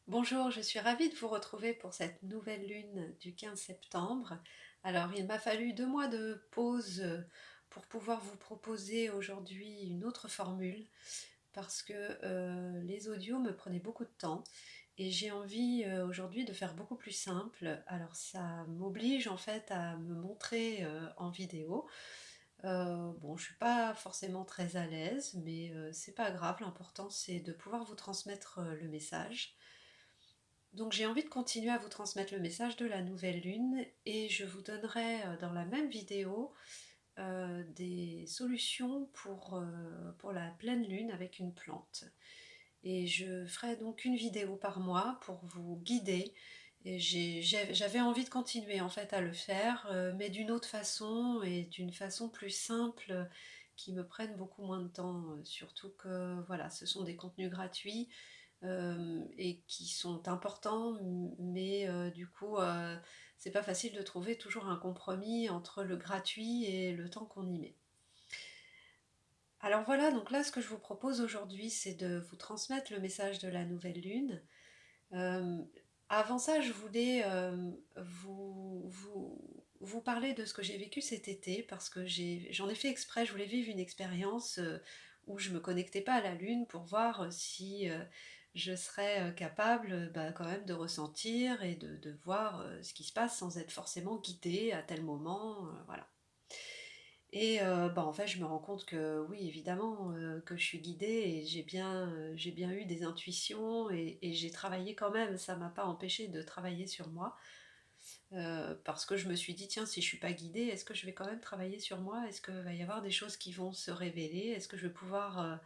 Bonjour, je suis ravie de vous retrouver pour cette nouvelle lune du 15 septembre. Alors, il m'a fallu 2 mois de pause pour pouvoir vous proposer aujourd'hui une autre formule parce que les audios me prenaient beaucoup de temps et j'ai envie aujourd'hui de faire beaucoup plus simple. Alors, ça m'oblige en fait à me montrer en vidéo. Bon, je suis pas forcément très à l'aise, mais c'est pas grave. L'important c'est de pouvoir vous transmettre le message. Donc j'ai envie de continuer à vous transmettre le message de la nouvelle lune et je vous donnerai dans la même vidéo des solutions pour la pleine lune avec une plante. Et je ferai donc une vidéo par mois pour vous guider. Et j'avais envie de continuer en fait à le faire, mais d'une autre façon et d'une façon plus simple qui me prenne beaucoup moins de temps. Surtout que voilà, ce sont des contenus gratuits et qui sont importants, mais du coup, c'est pas facile de trouver toujours un compromis entre le gratuit et le temps qu'on y met. Alors voilà, donc là, ce que je vous propose aujourd'hui, c'est de vous transmettre le message de la nouvelle lune. Euh, Avant ça, je voulais vous parler de ce que j'ai vécu cet été, parce que j'en ai fait exprès, je voulais vivre une expérience où je me connectais pas à la lune pour voir si je serais capable bah, quand même de ressentir et de voir ce qui se passe sans être forcément guidée à tel moment, voilà. Et bah, en fait, je me rends compte que oui, évidemment, que je suis guidée et j'ai bien eu des intuitions et j'ai travaillé quand même. Ça m'a pas empêché de travailler sur moi, parce que je me suis dit: «Tiens, si je suis pas guidée, est-ce que je vais quand même travailler sur moi? Est-ce qu'il va y avoir des choses qui vont se révéler? Est-ce que je vais pouvoir,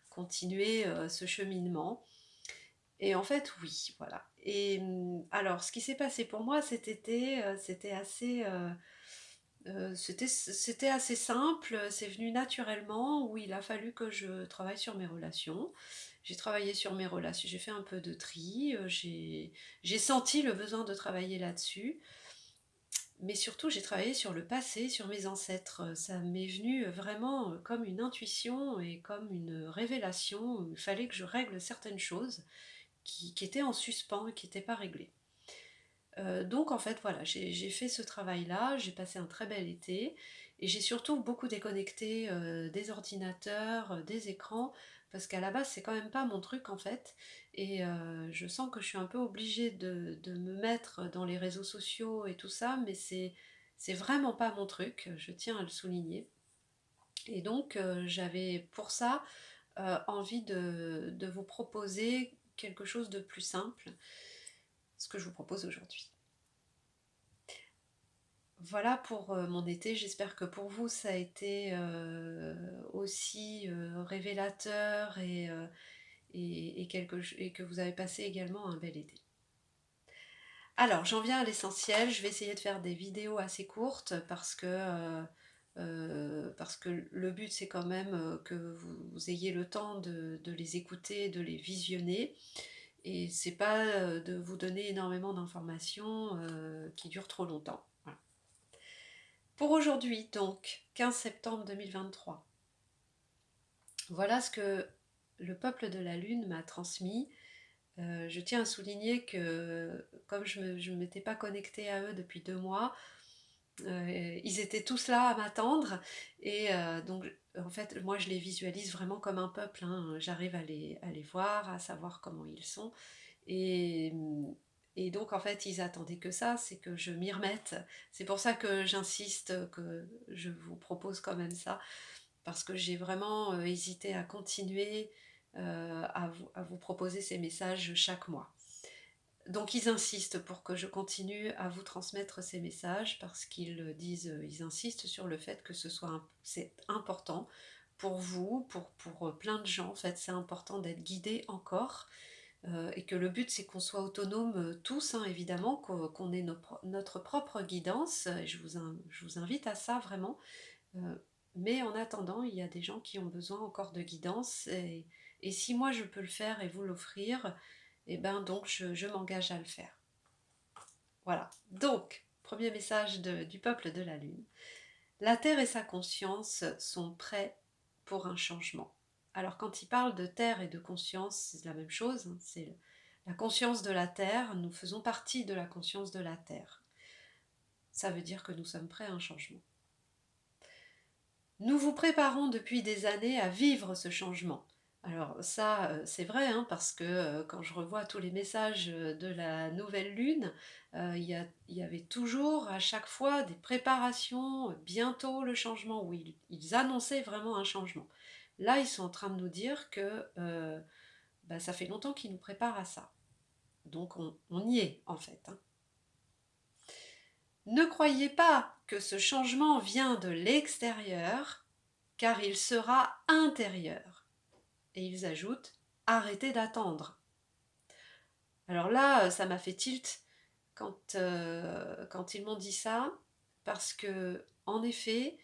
continuer, ce cheminement?» Et en fait, oui, voilà. Et alors ce qui s'est passé pour moi cet été, c'était assez simple, c'est venu naturellement, où il a fallu que je travaille sur mes relations. J'ai travaillé sur mes relations, j'ai fait un peu de tri, j'ai senti le besoin de travailler là-dessus, mais surtout j'ai travaillé sur le passé, sur mes ancêtres. Ça m'est venu vraiment comme une intuition et comme une révélation, où il fallait que je règle certaines choses qui étaient en suspens et qui n'étaient pas réglées. Donc en fait voilà, j'ai fait ce travail-là, j'ai passé un très bel été et j'ai surtout beaucoup déconnecté des ordinateurs, des écrans, parce qu'à la base c'est quand même pas mon truc en fait. Et je sens que je suis un peu obligée de me mettre dans les réseaux sociaux et tout ça, mais c'est vraiment pas mon truc, je tiens à le souligner. Et donc j'avais pour ça envie de vous proposer quelque chose de plus simple, ce que je vous propose aujourd'hui. Voilà pour mon été, j'espère que pour vous ça a été aussi révélateur et que vous avez passé également un bel été. Alors j'en viens à l'essentiel, je vais essayer de faire des vidéos assez courtes parce que le but c'est quand même que vous ayez le temps de les écouter, de les visionner. Et c'est pas de vous donner énormément d'informations qui durent trop longtemps. Voilà. Pour aujourd'hui, donc, 15 septembre 2023, voilà ce que le peuple de la Lune m'a transmis. Je tiens à souligner que comme je ne m'étais pas connectée à eux depuis 2 mois, ils étaient tous là à m'attendre. Et donc, en fait, moi, je les visualise vraiment comme un peuple, hein. J'arrive à les voir, à savoir comment ils sont. Et, et donc, en fait, ils attendaient que ça, c'est que je m'y remette. C'est pour ça que j'insiste, que je vous propose quand même ça, parce que j'ai vraiment hésité à continuer à vous proposer ces messages chaque mois. Donc ils insistent pour que je continue à vous transmettre ces messages parce qu'ils disent, ils insistent sur le fait que c'est important pour vous, pour plein de gens. En fait, c'est important d'être guidé encore et que le but c'est qu'on soit autonome tous, hein, évidemment, qu'on ait notre propre guidance. Et je vous invite à ça vraiment. Euh, mais en attendant, il y a des gens qui ont besoin encore de guidance et si moi je peux le faire et vous l'offrir, et ben donc je m'engage à le faire. Voilà. Donc, premier message du peuple de la Lune. La Terre et sa conscience sont prêts pour un changement. Alors quand il parle de Terre et de conscience, c'est la même chose, hein, c'est La conscience de la Terre, nous faisons partie de la conscience de la Terre. Ça veut dire que nous sommes prêts à un changement. Nous vous préparons depuis des années à vivre ce changement. Alors ça, c'est vrai, hein, parce que quand je revois tous les messages de la nouvelle lune, il y avait toujours à chaque fois des préparations, bientôt le changement, où ils annonçaient vraiment un changement. Là, ils sont en train de nous dire que ça fait longtemps qu'ils nous préparent à ça. Donc on y est en fait, hein. Ne croyez pas que ce changement vient de l'extérieur, car il sera intérieur. Et ils ajoutent, arrêtez d'attendre. Alors là, ça m'a fait tilt quand ils m'ont dit ça, parce que, en effet,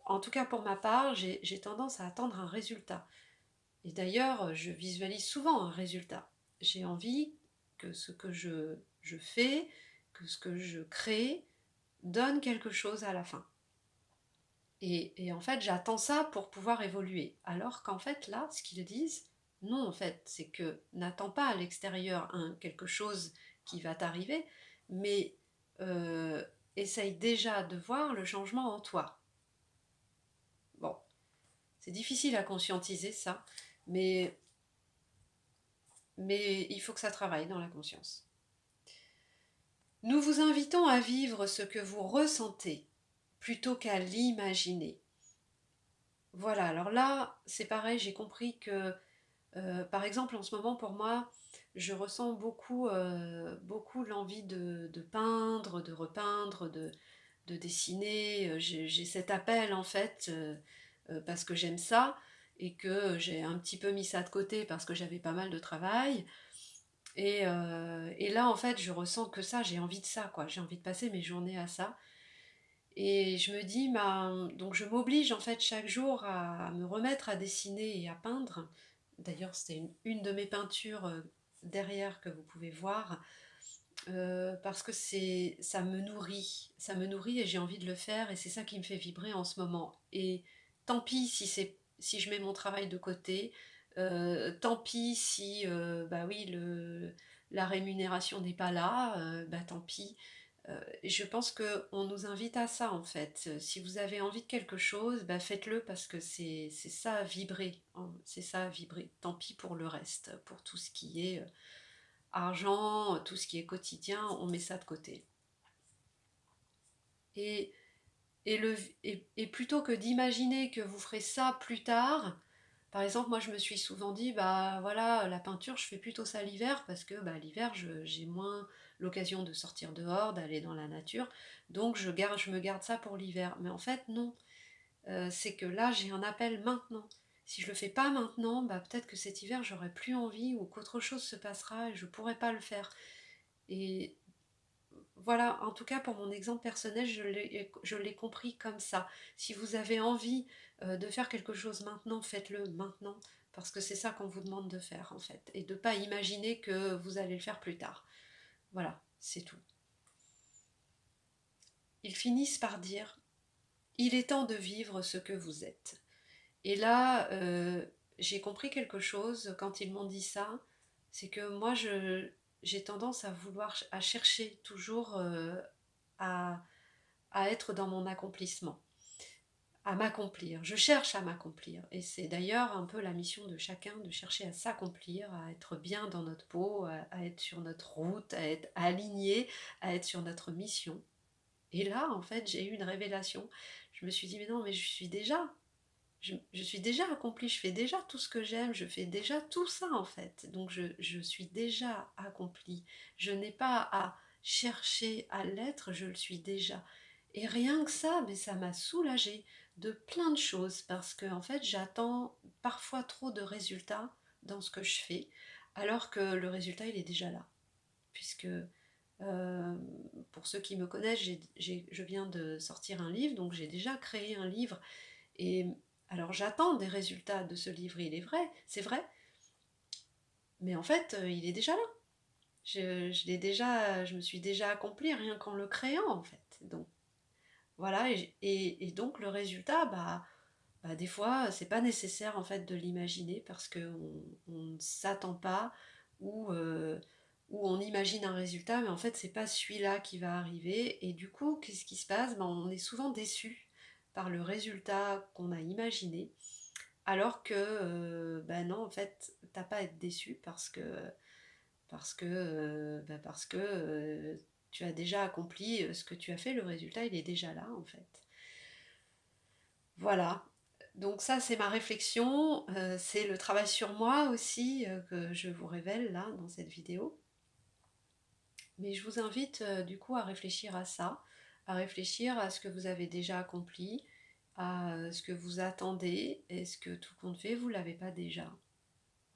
en tout cas pour ma part, j'ai tendance à attendre un résultat. Et d'ailleurs, je visualise souvent un résultat. J'ai envie que ce que je fais, que ce que je crée, donne quelque chose à la fin. Et en fait, j'attends ça pour pouvoir évoluer. Alors qu'en fait, là, ce qu'ils disent, non, en fait, c'est que n'attends pas à l'extérieur quelque chose qui va t'arriver, mais essaye déjà de voir le changement en toi. Bon, c'est difficile à conscientiser ça, mais il faut que ça travaille dans la conscience. Nous vous invitons à vivre ce que vous ressentez plutôt qu'à l'imaginer. Voilà, alors là, c'est pareil, j'ai compris que, par exemple, en ce moment, pour moi, je ressens beaucoup l'envie de peindre, de repeindre, de dessiner. J'ai cet appel, en fait, parce que j'aime ça, et que j'ai un petit peu mis ça de côté parce que j'avais pas mal de travail. Et là, en fait, je ressens que ça, j'ai envie de ça, quoi. J'ai envie de passer mes journées à ça. Et je me dis, donc je m'oblige en fait chaque jour à me remettre à dessiner et à peindre. D'ailleurs, c'était une de mes peintures derrière que vous pouvez voir, parce que ça me nourrit et j'ai envie de le faire et c'est ça qui me fait vibrer en ce moment. Et tant pis si je mets mon travail de côté, tant pis si bah oui la rémunération n'est pas là, bah tant pis. Je pense qu'on nous invite à ça en fait. Si vous avez envie de quelque chose, bah faites-le parce que c'est ça à vibrer, hein. C'est ça à vibrer. Tant pis pour le reste, pour tout ce qui est argent, tout ce qui est quotidien, on met ça de côté. Et, et plutôt que d'imaginer que vous ferez ça plus tard, par exemple, moi je me suis souvent dit, bah voilà, la peinture, je fais plutôt ça l'hiver parce que bah, l'hiver, j'ai moins l'occasion de sortir dehors, d'aller dans la nature, donc je me garde ça pour l'hiver. Mais en fait, non. C'est que là, j'ai un appel maintenant. Si je le fais pas maintenant, bah peut-être que cet hiver, j'aurai plus envie ou qu'autre chose se passera et je pourrai pas le faire. Et voilà, en tout cas pour mon exemple personnel, je l'ai compris comme ça. Si vous avez envie de faire quelque chose maintenant, faites-le maintenant, parce que c'est ça qu'on vous demande de faire en fait, et de ne pas imaginer que vous allez le faire plus tard. Voilà, c'est tout. Ils finissent par dire, il est temps de vivre ce que vous êtes. Et là, j'ai compris quelque chose quand ils m'ont dit ça, c'est que moi, j'ai tendance à à chercher toujours à à être dans mon accomplissement, à m'accomplir. Je cherche à m'accomplir. Et c'est d'ailleurs un peu la mission de chacun de chercher à s'accomplir, à être bien dans notre peau, à être sur notre route, à être aligné, à être sur notre mission. Et là, en fait, j'ai eu une révélation. Je me suis dit, mais non, mais je suis déjà. Je suis déjà accomplie, je fais déjà tout ce que j'aime, je fais déjà tout ça en fait. Donc je suis déjà accomplie. Je n'ai pas à chercher à l'être, je le suis déjà. Et rien que ça, mais ça m'a soulagée de plein de choses parce que en fait j'attends parfois trop de résultats dans ce que je fais, alors que le résultat il est déjà là. Puisque pour ceux qui me connaissent, je viens de sortir un livre, donc j'ai déjà créé un livre et alors j'attends des résultats de ce livre, il est vrai, c'est vrai, mais en fait, il est déjà là. Je me suis déjà accomplie rien qu'en le créant en fait. Donc voilà, et donc le résultat, bah, des fois, c'est pas nécessaire en fait de l'imaginer parce qu'on ne s'attend pas où on imagine un résultat, mais en fait, c'est pas celui-là qui va arriver. Et du coup, qu'est-ce qui se passe? Ben, on est souvent déçu par le résultat qu'on a imaginé, alors que, ben non, en fait, t'as pas à être déçu parce que tu as déjà accompli ce que tu as fait, le résultat, il est déjà là, en fait. Voilà. Donc ça, c'est ma réflexion, c'est le travail sur moi aussi que je vous révèle là dans cette vidéo. Mais je vous invite du coup à réfléchir à ça, à réfléchir à ce que vous avez déjà accompli, à ce que vous attendez, est-ce que tout compte fait, vous ne l'avez pas déjà.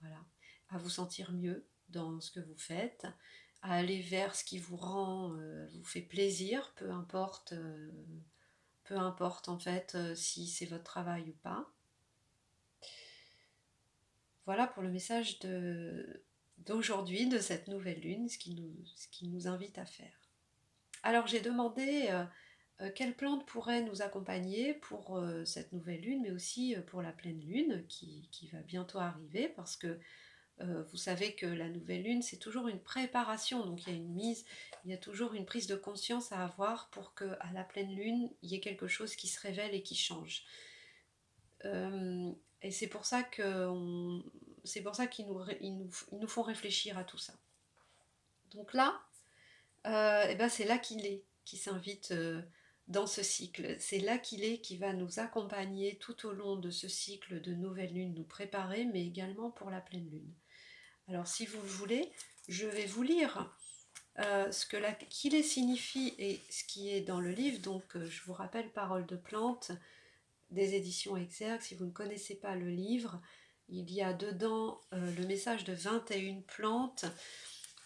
Voilà. À vous sentir mieux dans ce que vous faites, à aller vers ce qui vous rend, vous fait plaisir, peu importe en fait si c'est votre travail ou pas. Voilà pour le message d'aujourd'hui, de cette nouvelle lune, ce qui nous invite à faire. Alors j'ai demandé quelle plante pourrait nous accompagner pour cette nouvelle lune, mais aussi pour la pleine lune qui va bientôt arriver, parce que vous savez que la nouvelle lune, c'est toujours une préparation, donc il y a toujours une prise de conscience à avoir pour qu'à la pleine lune, il y ait quelque chose qui se révèle et qui change. Et c'est pour ça ils nous font réfléchir à tout ça. Donc là, eh ben c'est là qu'il est, qui s'invite dans ce cycle. C'est là qu'il est qui va nous accompagner tout au long de ce cycle de nouvelle lune, nous préparer, mais également pour la pleine lune. Alors si vous le voulez, je vais vous lire ce que qu'il est signifie et ce qui est dans le livre. Donc je vous rappelle Paroles de plantes des éditions Exergue. Si vous ne connaissez pas le livre, il y a dedans le message de 21 plantes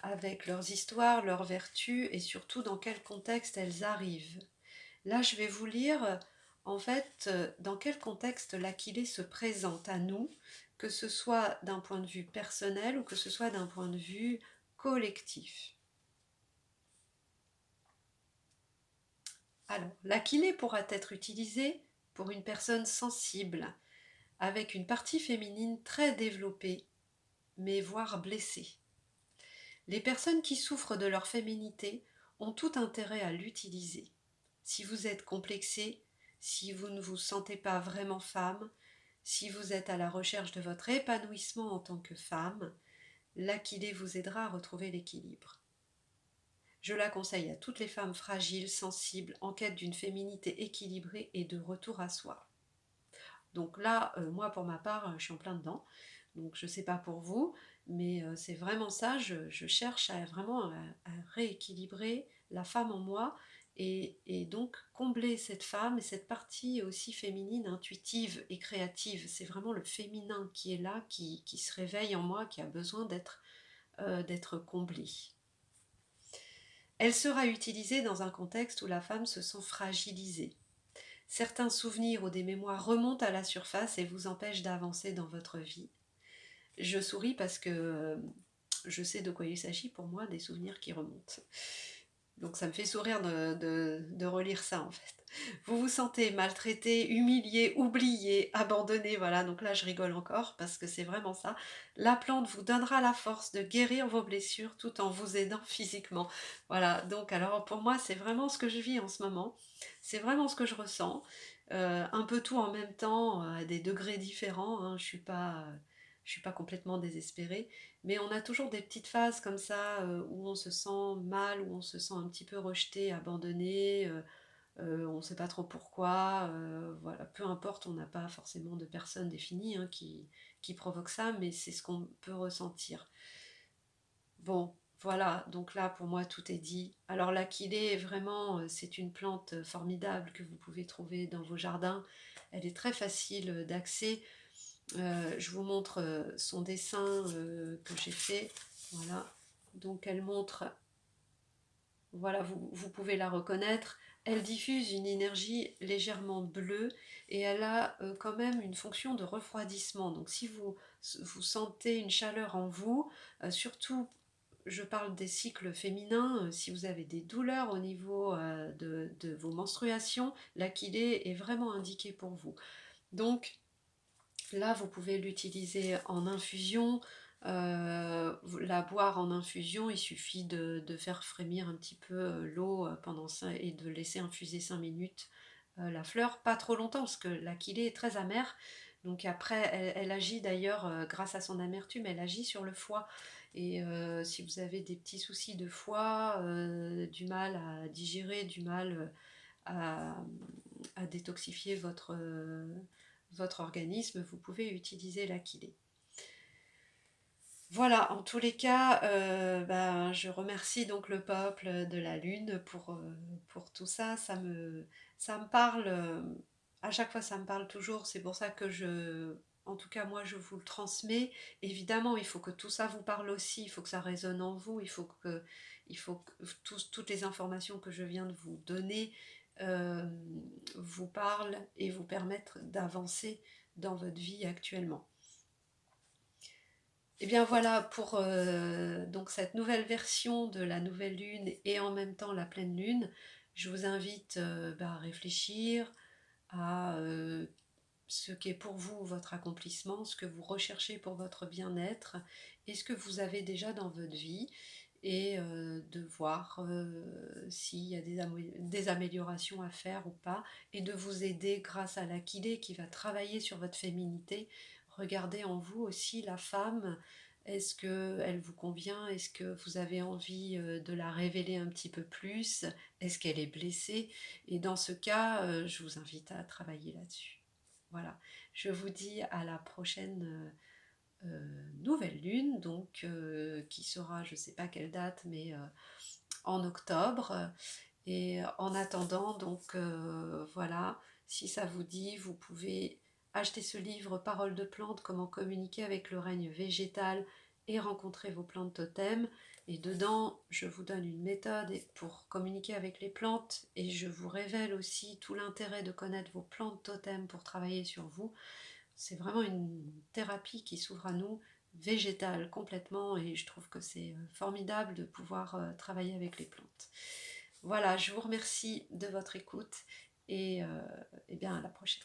avec leurs histoires, leurs vertus et surtout dans quel contexte elles arrivent. Là, je vais vous lire en fait dans quel contexte l'Aquilée se présente à nous, que ce soit d'un point de vue personnel ou que ce soit d'un point de vue collectif. Alors, l'Aquilée pourra être utilisée pour une personne sensible, avec une partie féminine très développée, mais voire blessée. Les personnes qui souffrent de leur féminité ont tout intérêt à l'utiliser. Si vous êtes complexé, si vous ne vous sentez pas vraiment femme, si vous êtes à la recherche de votre épanouissement en tant que femme, l'Aquilée vous aidera à retrouver l'équilibre. Je la conseille à toutes les femmes fragiles, sensibles, en quête d'une féminité équilibrée et de retour à soi. Donc là, moi pour ma part, je suis en plein dedans. Donc je ne sais pas pour vous, mais c'est vraiment ça, je cherche à rééquilibrer la femme en moi et donc combler cette femme et cette partie aussi féminine, intuitive et créative. C'est vraiment le féminin qui est là, qui se réveille en moi, qui a besoin d'être comblé. Elle sera utilisée dans un contexte où la femme se sent fragilisée. Certains souvenirs ou des mémoires remontent à la surface et vous empêchent d'avancer dans votre vie. Je souris parce que je sais de quoi il s'agit pour moi, des souvenirs qui remontent. Donc ça me fait sourire de relire ça en fait. Vous vous sentez maltraité, humilié, oublié, abandonné, voilà, donc là je rigole encore parce que c'est vraiment ça. La plante vous donnera la force de guérir vos blessures tout en vous aidant physiquement. Voilà, donc alors pour moi c'est vraiment ce que je vis en ce moment, c'est vraiment ce que je ressens. Un peu tout en même temps, à des degrés différents, hein. Je suis pas complètement désespérée, mais on a toujours des petites phases comme ça où on se sent mal, où on se sent un petit peu rejeté, abandonné, on ne sait pas trop pourquoi, voilà, peu importe, on n'a pas forcément de personne définie hein, qui provoque ça, mais c'est ce qu'on peut ressentir. Bon, voilà, donc là pour moi tout est dit. Alors l'Aquilée, vraiment, c'est une plante formidable que vous pouvez trouver dans vos jardins. Elle est très facile d'accès. Je vous montre son dessin que j'ai fait. Voilà, donc elle montre, voilà, vous pouvez la reconnaître. Elle diffuse une énergie légèrement bleue et elle a quand même une fonction de refroidissement. Donc si vous sentez une chaleur en vous, surtout je parle des cycles féminins, si vous avez des douleurs au niveau de vos menstruations, l'Aquilée est vraiment indiquée pour vous. Donc là, vous pouvez l'utiliser en infusion. la boire en infusion, il suffit de faire frémir un petit peu l'eau et de laisser infuser 5 minutes la fleur, pas trop longtemps parce que l'aquilée est très amère. Donc après, elle agit d'ailleurs, grâce à son amertume, elle agit sur le foie. Et si vous avez des petits soucis de foie, du mal à digérer, du mal à, à détoxifier votre organisme, vous pouvez utiliser l'aquilée. Voilà, en tous les cas, ben, je remercie donc le peuple de la Lune pour tout ça. Ça me parle, à chaque fois ça me parle toujours. C'est pour ça que en tout cas moi je vous le transmets. Évidemment, il faut que tout ça vous parle aussi, il faut que ça résonne en vous, il faut que toutes les informations que je viens de vous donner euh, vous parlent et vous permettent d'avancer dans votre vie actuellement. Et bien voilà pour donc cette nouvelle version de la nouvelle lune et en même temps la pleine lune. Je vous invite à réfléchir à ce qu'est pour vous votre accomplissement, ce que vous recherchez pour votre bien-être et ce que vous avez déjà dans votre vie et de voir s'il y a des améliorations à faire ou pas et de vous aider grâce à l'aquilée qui va travailler sur votre féminité. Regardez en vous aussi la femme. Est-ce qu'elle vous convient? Est-ce que vous avez envie de la révéler un petit peu plus? Est-ce qu'elle est blessée? Et dans ce cas, je vous invite à travailler là-dessus. Voilà, je vous dis à la prochaine nouvelle lune, donc qui sera, je ne sais pas quelle date, mais en octobre. Et en attendant, donc voilà, si ça vous dit, vous pouvez acheter ce livre Paroles de plantes, comment communiquer avec le règne végétal et rencontrer vos plantes totems. Et dedans, je vous donne une méthode pour communiquer avec les plantes et je vous révèle aussi tout l'intérêt de connaître vos plantes totems pour travailler sur vous. C'est vraiment une thérapie qui s'ouvre à nous, végétale complètement, et je trouve que c'est formidable de pouvoir travailler avec les plantes. Voilà, je vous remercie de votre écoute et bien à la prochaine.